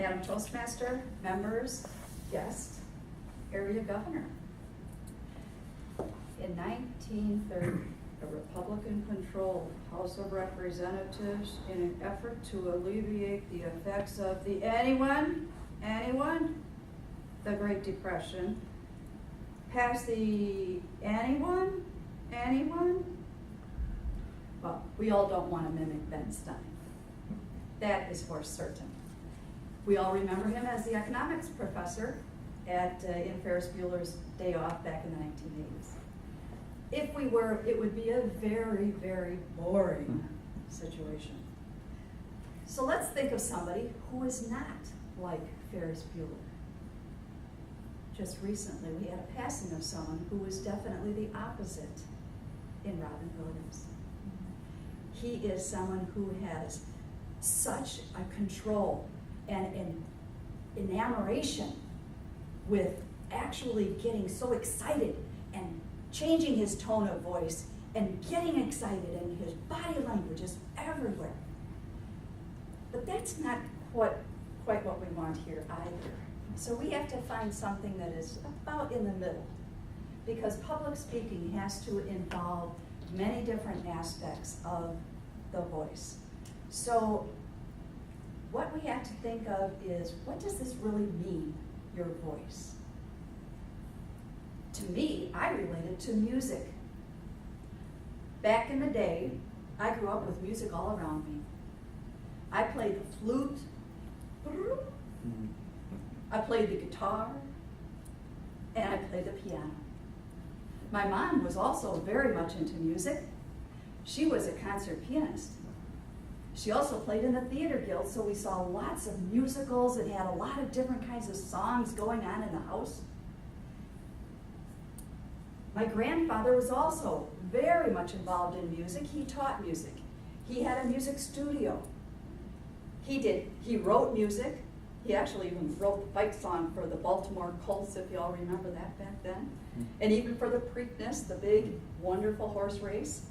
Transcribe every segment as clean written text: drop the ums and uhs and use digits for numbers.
Madam Toastmaster, members, guests, area governor. In 1930, a Republican-controlled House of Representatives, in an effort to alleviate the effects of the the Great Depression, passed the anyone? Well, we all don't want to mimic Ben Stein. That is for certain. We all remember him as the economics professor in Ferris Bueller's Day Off back in the 1980s. If we were, it would be a very, very boring situation. So let's think of somebody who is not like Ferris Bueller. Just recently, we had a passing of someone who was definitely the opposite in Robin Williams. He is someone who has such a control and an enamoration with actually getting so excited and changing his tone of voice and getting excited, and his body language is everywhere. But that's not quite what we want here either. So we have to find something that is about in the middle, because public speaking has to involve many different aspects of the voice. So what we have to think of is, what does this really mean, your voice? To me, I relate it to music. Back in the day, I grew up with music all around me. I played the flute, I played the guitar, and I played the piano. My mom was also very much into music. She was a concert pianist. She also played in the theater guild, so we saw lots of musicals and had a lot of different kinds of songs going on in the house. My grandfather was also very much involved in music. He taught music. He had a music studio. He wrote music. He actually even wrote the fight song for the Baltimore Colts, if you all remember that back then. And even for the Preakness, the big, wonderful horse race.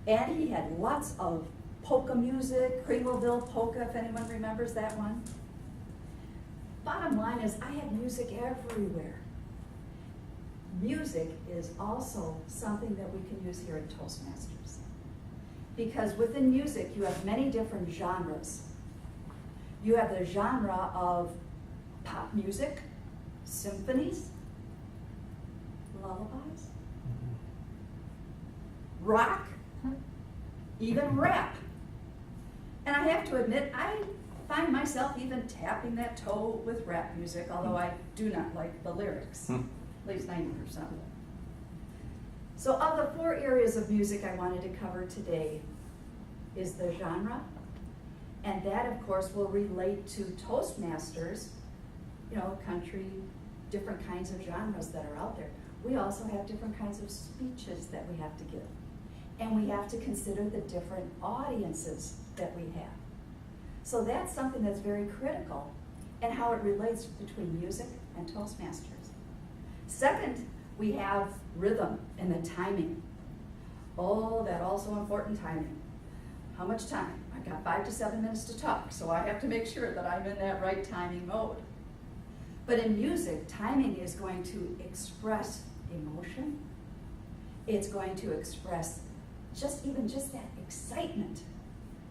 And he had lots of polka music, Kringleville polka, if anyone remembers that one. Bottom line is, I had music everywhere. Music is also something that we can use here at Toastmasters. Because within music, you have many different genres. You have the genre of pop music, symphonies, lullabies, rock, even rap. And I have to admit, I find myself even tapping that toe with rap music, although I do not like the lyrics, at least 90% of them. So of the 4 areas of music I wanted to cover today is the genre, and that, of course, will relate to Toastmasters, country, different kinds of genres that are out there. We also have different kinds of speeches that we have to give. And we have to consider the different audiences that we have. So that's something that's very critical, and how it relates between music and Toastmasters. Second, we have rhythm and the timing. Oh, that also important timing. How much time? I've got 5 to 7 minutes to talk, so I have to make sure that I'm in that right timing mode. But in music, timing is going to express emotion. It's going to express just that excitement,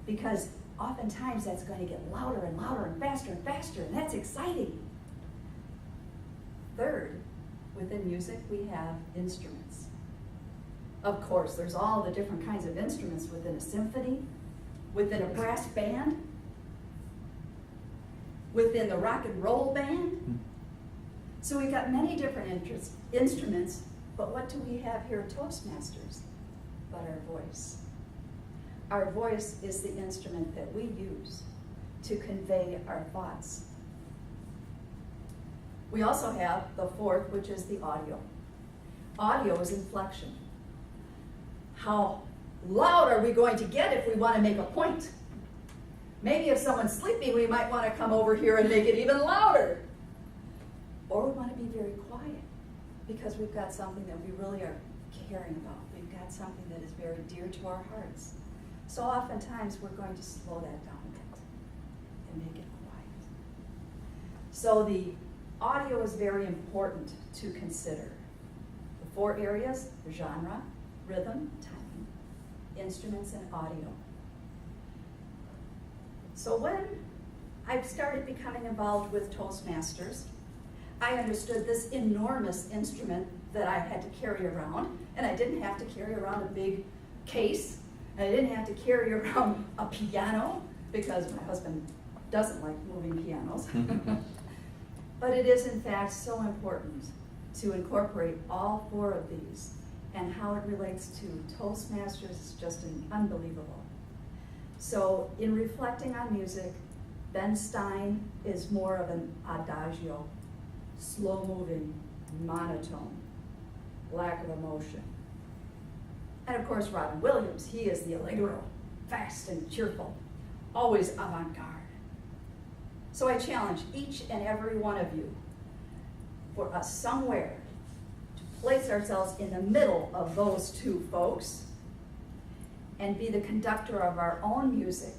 because oftentimes that's going to get louder and louder and faster, and that's exciting. Third, within music, we have instruments. Of course, there's all the different kinds of instruments within a symphony, within a brass band, within the rock and roll band. So we've got many different instruments, but what do we have here at Toastmasters but our voice? Our voice is the instrument that we use to convey our thoughts. We also have the 4th, which is the audio. Audio is inflection. How loud are we going to get if we want to make a point? Maybe if someone's sleeping, we might want to come over here and make it even louder. Or we want to be very quiet, because we've got something that we really are caring about. We've got something that is very dear to our hearts. So oftentimes we're going to slow that down a bit and make it quiet. So the audio is very important to consider. The 4 areas: genre, rhythm, timing, instruments, and audio. So when I started becoming involved with Toastmasters, I understood this enormous instrument that I had to carry around, and I didn't have to carry around a big case, and I didn't have to carry around a piano, because my husband doesn't like moving pianos. But it is in fact so important to incorporate all 4 of these, and how it relates to Toastmasters is just unbelievable. So in reflecting on music, Ben Stein is more of an adagio, slow-moving, monotone, lack of emotion. And of course, Robin Williams, he is the allegro, fast and cheerful, always avant-garde. So I challenge each and every one of you, for us somewhere to place ourselves in the middle of those 2 folks and be the conductor of our own music,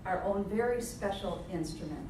our own very special instrument,